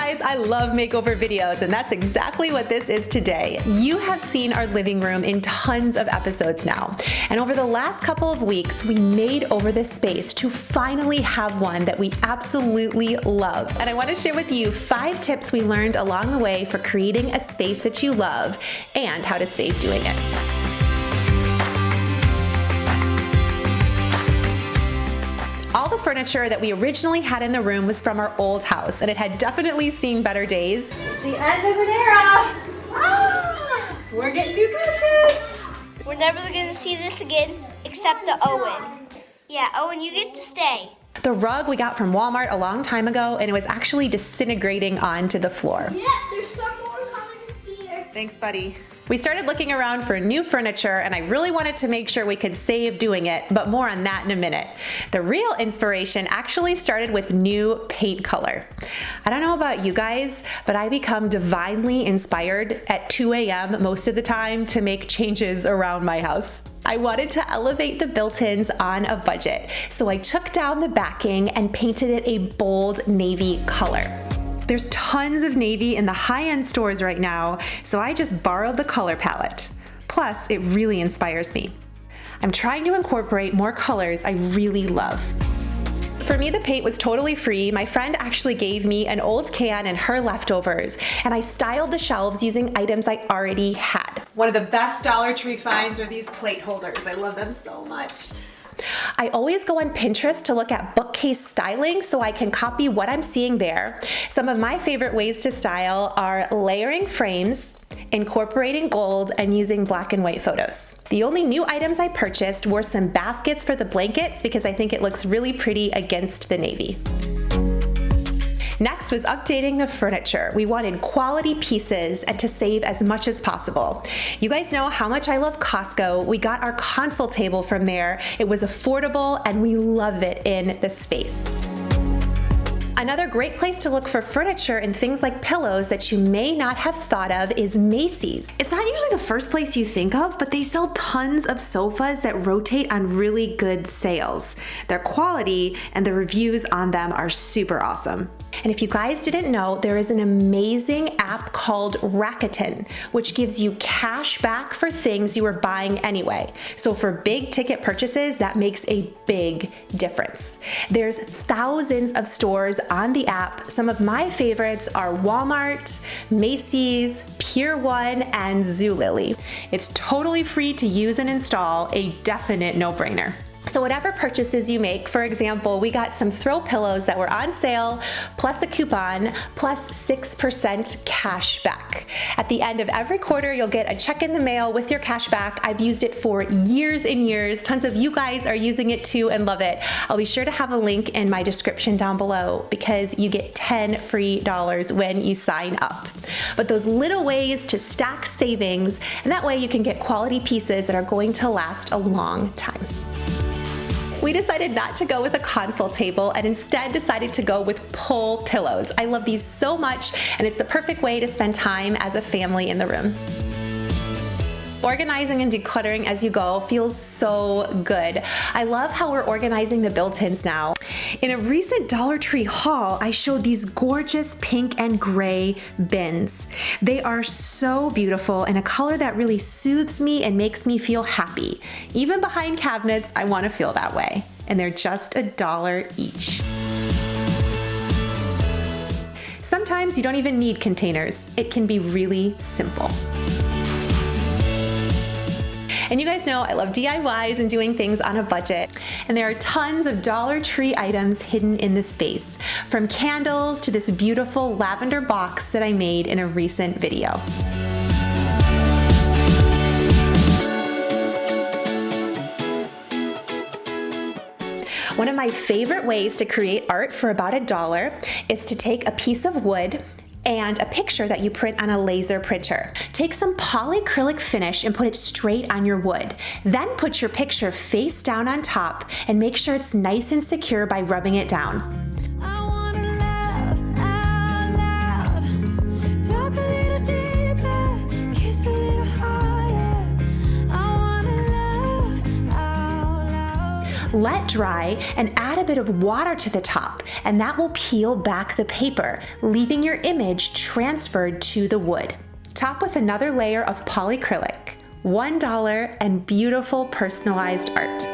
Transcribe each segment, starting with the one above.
guys, I love makeover videos, and that's exactly what this is today. You have seen our living room in tons of episodes now, and over the last couple of weeks, we made over this space to finally have one that we absolutely love. And I want to share with you 5 tips we learned along the way for creating a space that you love and how to save doing it. All the furniture that we originally had in the room was from our old house, and it had definitely seen better days. The end of an era! Ah, we're getting new couches! We're never gonna see this again, except the Owen. Yeah, Owen, you get to stay. The rug we got from Walmart a long time ago, and it was actually disintegrating onto the floor. Yeah, there's some more coming here. Thanks, buddy. We started looking around for new furniture, and I really wanted to make sure we could save doing it, but more on that in a minute. The real inspiration actually started with new paint color. I don't know about you guys, but I become divinely inspired at 2 a.m. most of the time to make changes around my house. I wanted to elevate the built-ins on a budget, so I took down the backing and painted it a bold navy color. There's tons of navy in the high-end stores right now, so I just borrowed the color palette. Plus, it really inspires me. I'm trying to incorporate more colors I really love. For me, the paint was totally free. My friend actually gave me an old can and her leftovers, and I styled the shelves using items I already had. One of the best Dollar Tree finds are these plate holders. I love them so much. I always go on Pinterest to look at bookcase styling so I can copy what I'm seeing there. Some of my favorite ways to style are layering frames, incorporating gold, and using black and white photos. The only new items I purchased were some baskets for the blankets because I think it looks really pretty against the navy. Next was updating the furniture. We wanted quality pieces and to save as much as possible. You guys know how much I love Costco. We got our console table from there. It was affordable and we love it in the space. Another great place to look for furniture and things like pillows that you may not have thought of is Macy's. It's not usually the first place you think of, but they sell tons of sofas that rotate on really good sales. Their quality and the reviews on them are super awesome. And if you guys didn't know, there is an amazing app called Rakuten, which gives you cash back for things you were buying anyway. So for big ticket purchases, that makes a big difference. There's thousands of stores on the app. Some of my favorites are Walmart, Macy's, Pier 1, and Zulily. It's totally free to use and install, a definite no-brainer. So whatever purchases you make, for example, we got some throw pillows that were on sale, plus a coupon, plus 6% cash back. At the end of every quarter, you'll get a check in the mail with your cash back. I've used it for years and years. Tons of you guys are using it too and love it. I'll be sure to have a link in my description down below because you get $10 free when you sign up. But those little ways to stack savings, and that way you can get quality pieces that are going to last a long time. We decided not to go with a console table and instead decided to go with pull pillows. I love these so much, and it's the perfect way to spend time as a family in the room. Organizing and decluttering as you go feels so good. I love how we're organizing the built-ins now. In a recent Dollar Tree haul, I showed these gorgeous pink and gray bins. They are so beautiful in a color that really soothes me and makes me feel happy. Even behind cabinets, I want to feel that way. And they're just $1 each. Sometimes you don't even need containers. It can be really simple. And you guys know I love DIYs and doing things on a budget. And there are tons of Dollar Tree items hidden in the space, from candles to this beautiful lavender box that I made in a recent video. One of my favorite ways to create art for about $1 is to take a piece of wood and a picture that you print on a laser printer. Take some polyacrylic finish and put it straight on your wood. Then put your picture face down on top and make sure it's nice and secure by rubbing it down. Let dry and add a bit of water to the top, and that will peel back the paper, leaving your image transferred to the wood. Top with another layer of polyacrylic, $1 and beautiful personalized art.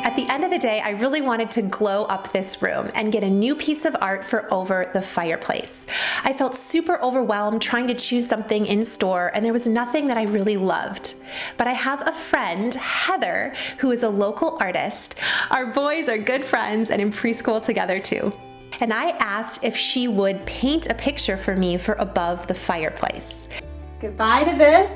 At the end of the day, I really wanted to glow up this room and get a new piece of art for over the fireplace. I felt super overwhelmed trying to choose something in store, and there was nothing that I really loved. But I have a friend, Heather, who is a local artist. Our boys are good friends and in preschool together too. And I asked if she would paint a picture for me for above the fireplace. Goodbye to this,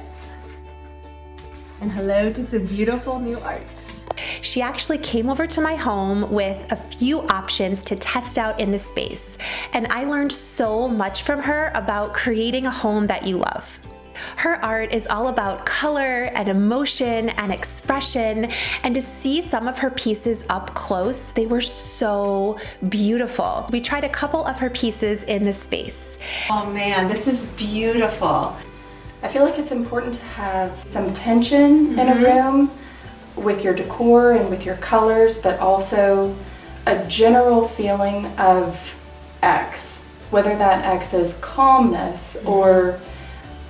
and hello to some beautiful new art. She actually came over to my home with a few options to test out in the space, and I learned so much from her about creating a home that you love. Her art is all about color and emotion and expression, and to see some of her pieces up close, they were so beautiful. We tried a couple of her pieces in the space. Oh man, this is beautiful. I feel like it's important to have some tension in a room with your decor and with your colors, but also a general feeling of X, whether that X is calmness or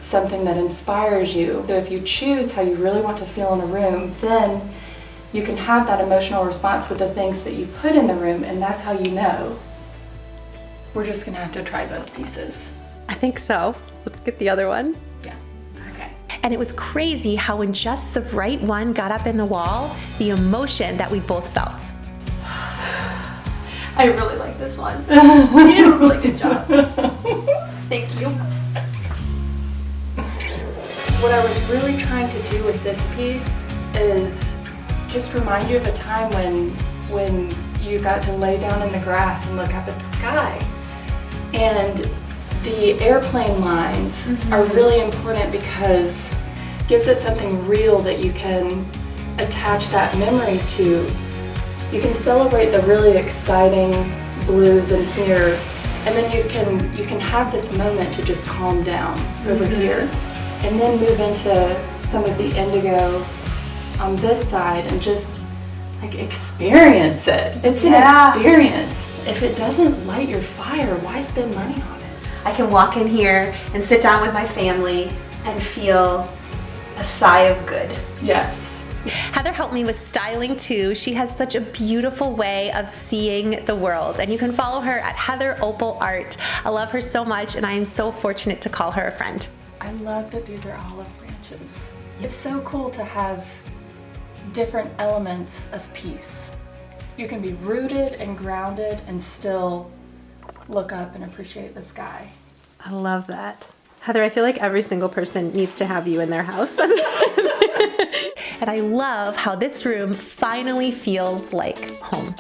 something that inspires you. So if you choose how you really want to feel in a room, then you can have that emotional response with the things that you put in the room, and that's how you know. We're just gonna have to try both pieces. I think so. Let's get the other one. Yeah, okay. And it was crazy how when just the right one got up in the wall, the emotion that we both felt. I really like this one. You did a really good job. Thank you. What I was really trying to do with this piece is just remind you of a time when you got to lay down in the grass and look up at the sky. And the airplane lines are really important because it gives it something real that you can attach that memory to. You can celebrate the really exciting blues in here, and then you can have this moment to just calm down over here, and then move into some of the indigo on this side and just like experience it. It's an experience. If it doesn't light your fire, why spend money on it? I can walk in here and sit down with my family and feel a sigh of good. Yes. Heather helped me with styling too. She has such a beautiful way of seeing the world, and you can follow her at Heather Opal Art. I love her so much, and I am so fortunate to call her a friend. I love that these are olive branches. It's so cool to have different elements of peace. You can be rooted and grounded and still look up and appreciate the sky. I love that. Heather, I feel like every single person needs to have you in their house. And I love how this room finally feels like home.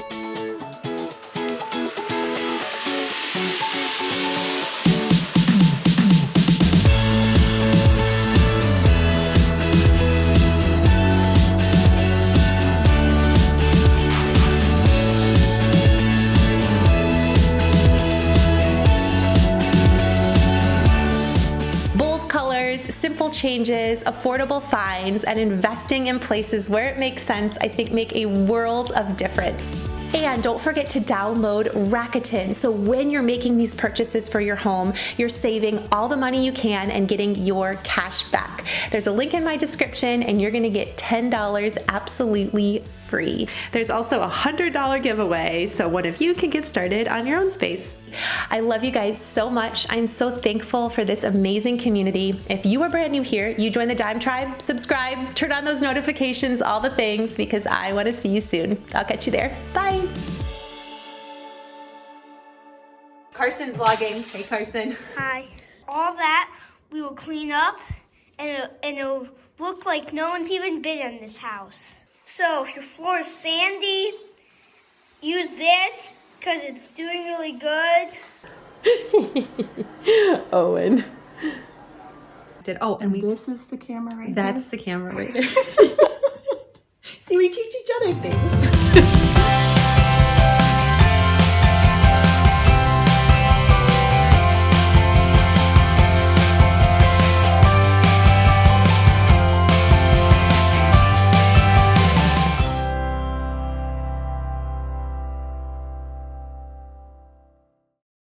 Simple changes, affordable finds, and investing in places where it makes sense, I think make a world of difference. And don't forget to download Rakuten, so when you're making these purchases for your home, you're saving all the money you can and getting your cash back. There's a link in my description, and you're gonna get $10 absolutely free. There's also a $100 giveaway, so one of you can get started on your own space. I love you guys so much. I'm so thankful for this amazing community. If you are brand new here, you join the Dime Tribe, subscribe, turn on those notifications, all the things, because I want to see you soon. I'll catch you there. Bye. Carson's vlogging. Hey, Carson. Hi. All that we will clean up, and it'll look like no one's even been in this house. So if your floor is sandy, use this because it's doing really good. Owen. And this is the camera right That's the camera right there. See, we teach each other things.